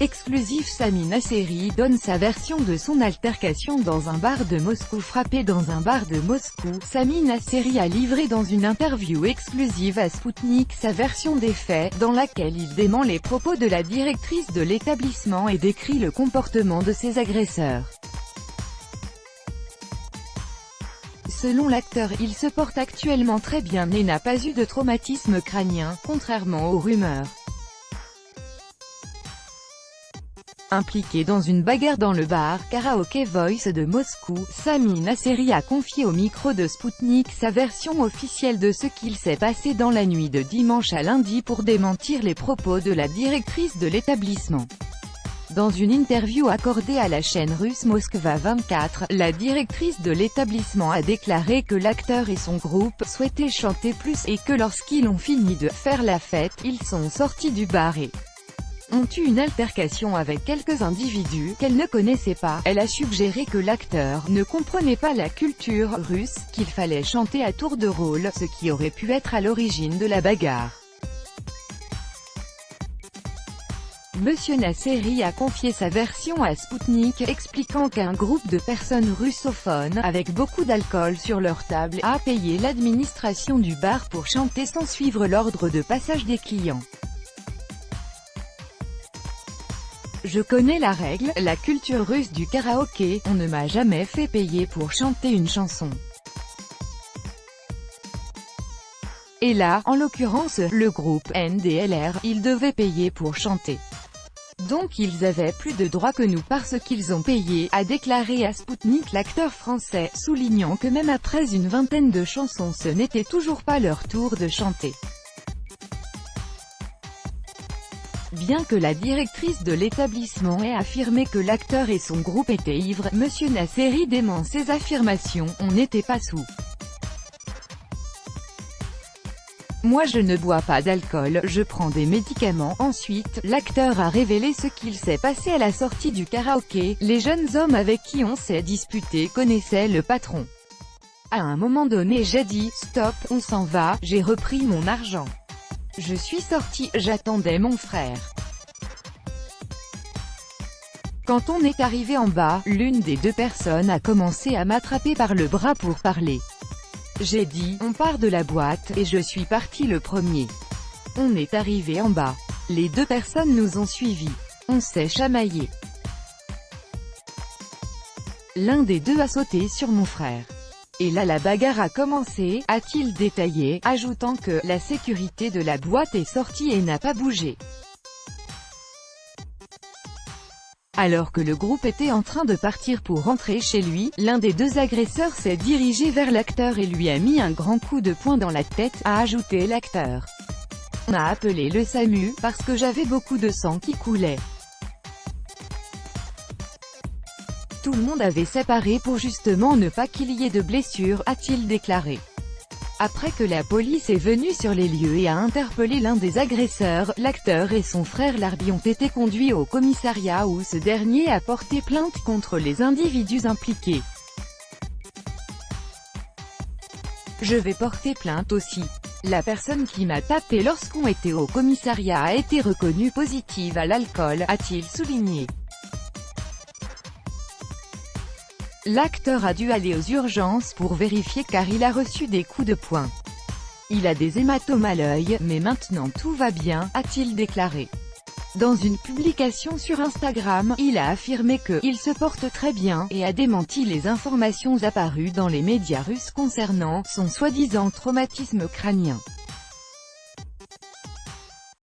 Exclusif, Sami Nasseri donne sa version de son altercation dans un bar de Moscou. Frappé dans un bar de Moscou, Sami Nasseri a livré dans une interview exclusive à Sputnik sa version des faits, dans laquelle il dément les propos de la directrice de l'établissement et décrit le comportement de ses agresseurs. Selon l'acteur, il se porte actuellement très bien et n'a pas eu de traumatisme crânien, contrairement aux rumeurs. Impliqué dans une bagarre dans le bar Karaoke Voice de Moscou, Sami Nasseri a confié au micro de Sputnik sa version officielle de ce qu'il s'est passé dans la nuit de dimanche à lundi pour démentir les propos de la directrice de l'établissement. Dans une interview accordée à la chaîne russe Moskva 24, la directrice de l'établissement a déclaré que l'acteur et son groupe souhaitaient chanter plus et que lorsqu'ils ont fini de faire la fête, ils sont sortis du bar et ont eu une altercation avec quelques individus qu'elle ne connaissait pas. Elle a suggéré que l'acteur ne comprenait pas la culture russe, qu'il fallait chanter à tour de rôle, ce qui aurait pu être à l'origine de la bagarre. Monsieur Nasseri a confié sa version à Sputnik, expliquant qu'un groupe de personnes russophones, avec beaucoup d'alcool sur leur table, a payé l'administration du bar pour chanter sans suivre l'ordre de passage des clients. Je connais la règle, la culture russe du karaoké, on ne m'a jamais fait payer pour chanter une chanson. Et là, en l'occurrence, le groupe NDLR, ils devaient payer pour chanter. Donc ils avaient plus de droits que nous parce qu'ils ont payé, a déclaré à Sputnik l'acteur français, soulignant que même après une vingtaine de chansons ce n'était toujours pas leur tour de chanter. Bien que la directrice de l'établissement ait affirmé que l'acteur et son groupe étaient ivres, Monsieur Nasseri dément ces affirmations, on n'était pas sous. Moi je ne bois pas d'alcool, je prends des médicaments. Ensuite, l'acteur a révélé ce qu'il s'est passé à la sortie du karaoké. Les jeunes hommes avec qui on s'est disputé connaissaient le patron. À un moment donné j'ai dit, stop, on s'en va, j'ai repris mon argent. Je suis sorti, j'attendais mon frère. Quand on est arrivé en bas, l'une des deux personnes a commencé à m'attraper par le bras pour parler. J'ai dit, on part de la boîte, et je suis parti le premier. On est arrivé en bas. Les deux personnes nous ont suivis. On s'est chamaillé. L'un des deux a sauté sur mon frère. Et là la bagarre a commencé, a-t-il détaillé, ajoutant que la sécurité de la boîte est sortie et n'a pas bougé. Alors que le groupe était en train de partir pour rentrer chez lui, l'un des deux agresseurs s'est dirigé vers l'acteur et lui a mis un grand coup de poing dans la tête, a ajouté l'acteur. On a appelé le SAMU, parce que j'avais beaucoup de sang qui coulait. Tout le monde avait séparé pour justement ne pas qu'il y ait de blessures, a-t-il déclaré. Après que la police est venue sur les lieux et a interpellé l'un des agresseurs, l'acteur et son frère Larbi ont été conduits au commissariat où ce dernier a porté plainte contre les individus impliqués. Je vais porter plainte aussi. La personne qui m'a tapé lorsqu'on était au commissariat a été reconnue positive à l'alcool, a-t-il souligné. L'acteur a dû aller aux urgences pour vérifier car il a reçu des coups de poing. Il a des hématomes à l'œil, mais maintenant tout va bien, a-t-il déclaré. Dans une publication sur Instagram, il a affirmé que « il se porte très bien » et a démenti les informations apparues dans les médias russes concernant son soi-disant traumatisme crânien.